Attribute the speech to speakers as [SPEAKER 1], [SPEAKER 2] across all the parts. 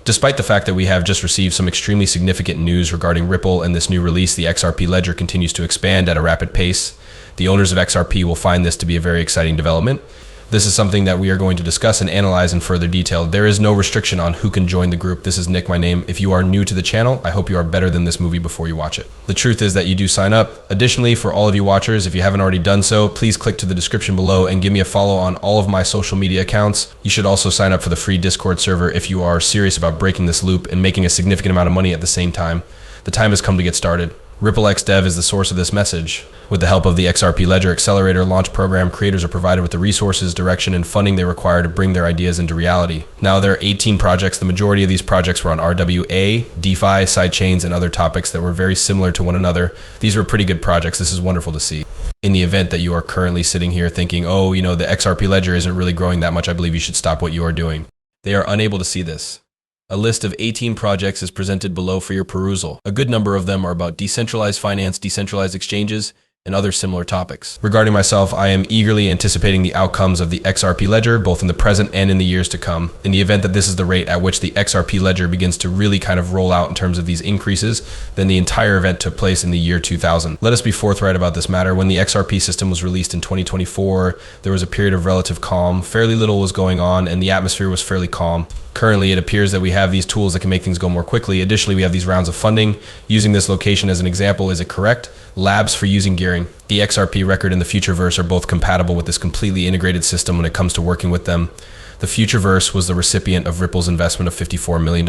[SPEAKER 1] Despite the fact that we have just received some extremely significant news regarding Ripple and this new release, the XRP ledger continues to expand at a rapid pace. The owners of XRP will find this to be a very exciting development. This is something that we are going to discuss and analyze in further detail. There is no restriction on who can join the group. This is Nick, my name. If you are new to the channel, I hope you are better than this movie before you watch it. The truth is that you do sign up. Additionally, for all of you watchers, if you haven't already done so, please click to the description below and give me a follow on all of my social media accounts. You should also sign up for the free Discord server if you are serious about breaking this loop and making a significant amount of money at the same time. The time has come to get started. RippleXDev is the source of this message. With the help of the XRP Ledger Accelerator launch program, creators are provided with the resources, direction, and funding they require to bring their ideas into reality. Now there are 18 projects. The majority of these projects were on RWA, DeFi, sidechains, and other topics that were very similar to one another. These were pretty good projects. This is wonderful to see. In the event that you are currently sitting here thinking, oh, the XRP Ledger isn't really growing that much, I believe you should stop what you are doing. They are unable to see this. A list of 18 projects is presented below for your perusal. A good number of them are about decentralized finance, decentralized exchanges, and other similar topics. Regarding myself, I am eagerly anticipating the outcomes of the XRP Ledger, both in the present and in the years to come. In the event that this is the rate at which the XRP Ledger begins to really kind of roll out in terms of these increases, then the entire event took place in the year 2000. Let us be forthright about this matter. When the XRP system was released in 2024, there was a period of relative calm. Fairly little was going on, and the atmosphere was fairly calm. Currently, it appears that we have these tools that can make things go more quickly. Additionally, we have these rounds of funding. Using this location as an example, is it correct? Labs for using gearing. The XRP record and the Futureverse are both compatible with this completely integrated system when it comes to working with them. The Futureverse was the recipient of Ripple's investment of $54 million.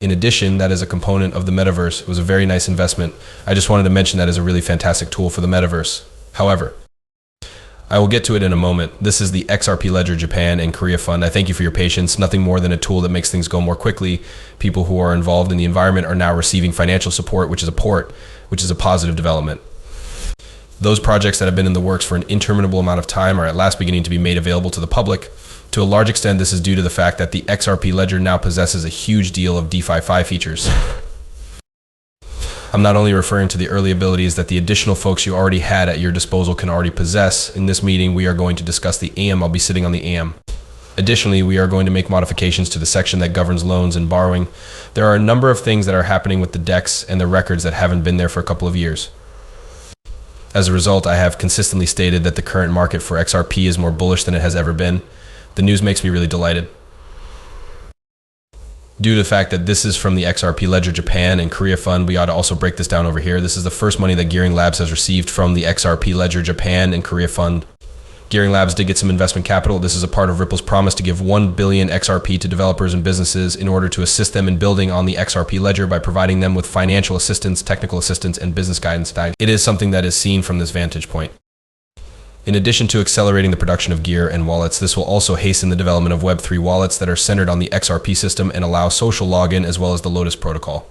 [SPEAKER 1] In addition, that is a component of the metaverse. It was a very nice investment. I just wanted to mention that as a really fantastic tool for the metaverse. However, I will get to it in a moment. This is the XRP Ledger Japan and Korea Fund. I thank you for your patience. Nothing more than a tool that makes things go more quickly. People who are involved in the environment are now receiving financial support, which is a positive development. Those projects that have been in the works for an interminable amount of time are at last beginning to be made available to the public. To a large extent, this is due to the fact that the XRP Ledger now possesses a huge deal of DeFi 5 features. I'm not only referring to the early abilities that the additional folks you already had at your disposal can already possess. In this meeting, we are going to discuss the AM. I'll be sitting on the AM. Additionally, we are going to make modifications to the section that governs loans and borrowing. There are a number of things that are happening with the DEX and the records that haven't been there for a couple of years. As a result, I have consistently stated that the current market for XRP is more bullish than it has ever been. The news makes me really delighted. Due to the fact that this is from the XRP Ledger Japan and Korea Fund, we ought to also break this down over here. This is the first money that Gearing Labs has received from the XRP Ledger Japan and Korea Fund. Gearing Labs did get some investment capital. This is a part of Ripple's promise to give 1 billion XRP to developers and businesses in order to assist them in building on the XRP Ledger by providing them with financial assistance, technical assistance, and business guidance. It is something that is seen from this vantage point. In addition to accelerating the production of gear and wallets, this will also hasten the development of Web3 wallets that are centered on the XRP system and allow social login as well as the Lotus protocol.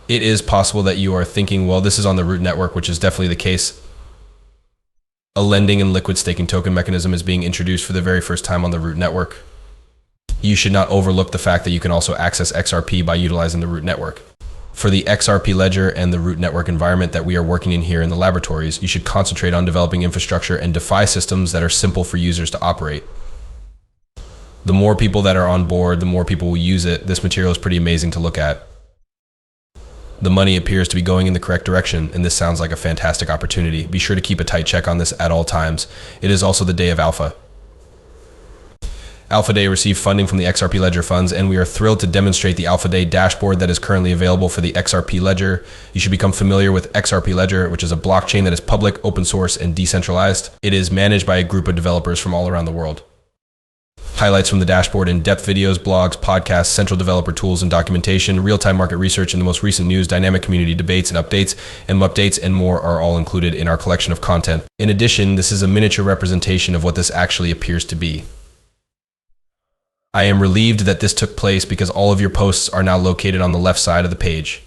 [SPEAKER 1] It is possible that you are thinking, well, this is on the root network, which is definitely the case. A lending and liquid staking token mechanism is being introduced for the very first time on the root network. You should not overlook the fact that you can also access XRP by utilizing the root network. For the XRP Ledger and the root network environment that we are working in here in the laboratories, you should concentrate on developing infrastructure and DeFi systems that are simple for users to operate. The more people that are on board, the more people will use it. This material is pretty amazing to look at. The money appears to be going in the correct direction, and this sounds like a fantastic opportunity. Be sure to keep a tight check on this at all times. It is also the day of Alpha. Alpha Day received funding from the XRP Ledger funds, and we are thrilled to demonstrate the Alpha Day dashboard that is currently available for the XRP Ledger. You should become familiar with XRP Ledger, which is a blockchain that is public, open source, and decentralized. It is managed by a group of developers from all around the world. Highlights from the dashboard: in-depth videos, blogs, podcasts, central developer tools and documentation, real-time market research, and the most recent news, dynamic community debates and updates, and more are all included in our collection of content. In addition, this is a miniature representation of what this actually appears to be. I am relieved that this took place because all of your posts are now located on the left side of the page.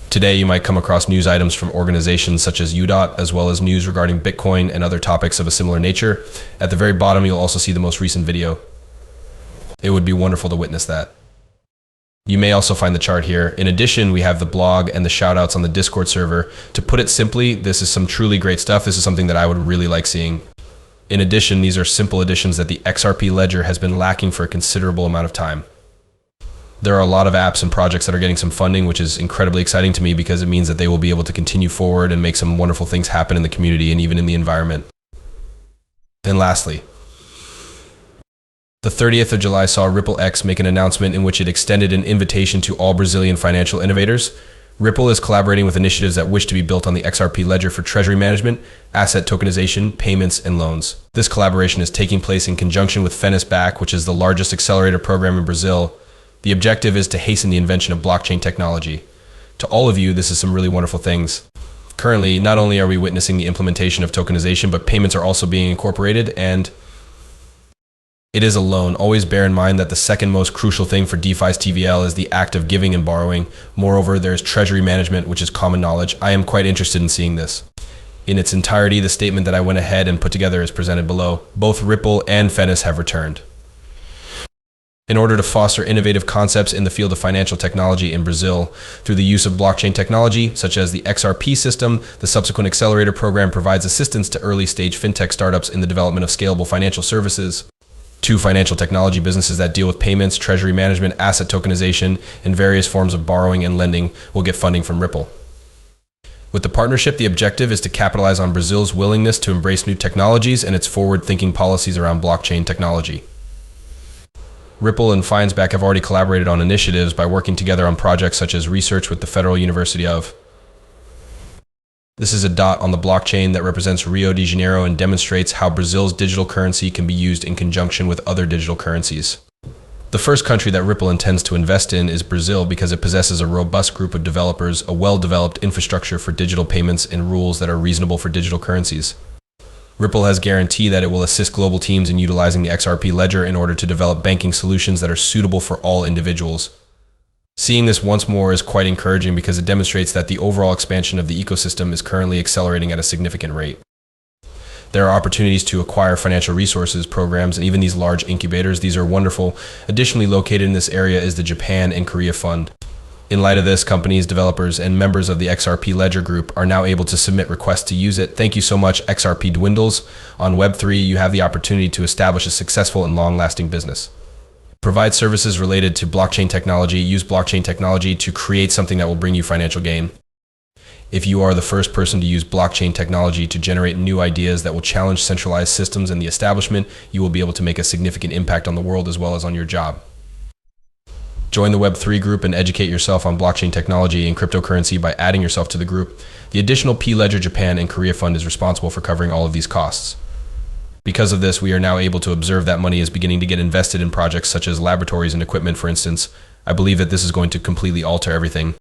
[SPEAKER 1] Today, you might come across news items from organizations such as UDOT, as well as news regarding Bitcoin and other topics of a similar nature. At the very bottom, you'll also see the most recent video. It would be wonderful to witness that. You may also find the chart here. In addition, we have the blog and the shoutouts on the Discord server. To put it simply, this is some truly great stuff. This is something that I would really like seeing. In addition, these are simple additions that the XRP ledger has been lacking for a considerable amount of time. There are a lot of apps and projects that are getting some funding, which is incredibly exciting to me because it means that they will be able to continue forward and make some wonderful things happen in the community and even in the environment. And lastly, the 30th of July saw Ripple.X make an announcement in which it extended an invitation to all Brazilian financial innovators. Ripple is collaborating with initiatives that wish to be built on the XRP ledger for treasury management, asset tokenization, payments, and loans. This collaboration is taking place in conjunction with FENIS-BAC, which is the largest accelerator program in Brazil. The objective is to hasten the invention of blockchain technology. To all of you, this is some really wonderful things. Currently, not only are we witnessing the implementation of tokenization, but payments are also being incorporated, and it is a loan. Always bear in mind that the second most crucial thing for DeFi's TVL is the act of giving and borrowing. Moreover, there's treasury management, which is common knowledge. I am quite interested in seeing this. In its entirety, the statement that I went ahead and put together is presented below. Both Ripple and FENIS have returned. In order to foster innovative concepts in the field of financial technology in Brazil, through the use of blockchain technology, such as the XRP system, the subsequent accelerator program provides assistance to early-stage fintech startups in the development of scalable financial services. Two financial technology businesses that deal with payments, treasury management, asset tokenization, and various forms of borrowing and lending will get funding from Ripple. With the partnership, the objective is to capitalize on Brazil's willingness to embrace new technologies and its forward-thinking policies around blockchain technology. Ripple and FENIS-BAC have already collaborated on initiatives by working together on projects such as research with the Federal University of. This is a dot on the blockchain that represents Rio de Janeiro and demonstrates how Brazil's digital currency can be used in conjunction with other digital currencies. The first country that Ripple intends to invest in is Brazil because it possesses a robust group of developers, a well-developed infrastructure for digital payments, and rules that are reasonable for digital currencies. Ripple has guaranteed that it will assist global teams in utilizing the XRP ledger in order to develop banking solutions that are suitable for all individuals. Seeing this once more is quite encouraging because it demonstrates that the overall expansion of the ecosystem is currently accelerating at a significant rate. There are opportunities to acquire financial resources programs and even these large incubators. These are wonderful. Additionally, located in this area is the Japan and Korea Fund. In light of this, companies, developers, and members of the XRP Ledger Group are now able to submit requests to use it. Thank you so much, XRP Dwindles. On Web3, you have the opportunity to establish a successful and long-lasting business. Provide services related to blockchain technology. Use blockchain technology to create something that will bring you financial gain. If you are the first person to use blockchain technology to generate new ideas that will challenge centralized systems and the establishment, you will be able to make a significant impact on the world as well as on your job. Join the Web3 group and educate yourself on blockchain technology and cryptocurrency by adding yourself to the group. The additional P-Ledger Japan and Korea Fund is responsible for covering all of these costs. Because of this, we are now able to observe that money is beginning to get invested in projects such as laboratories and equipment, for instance. I believe that this is going to completely alter everything.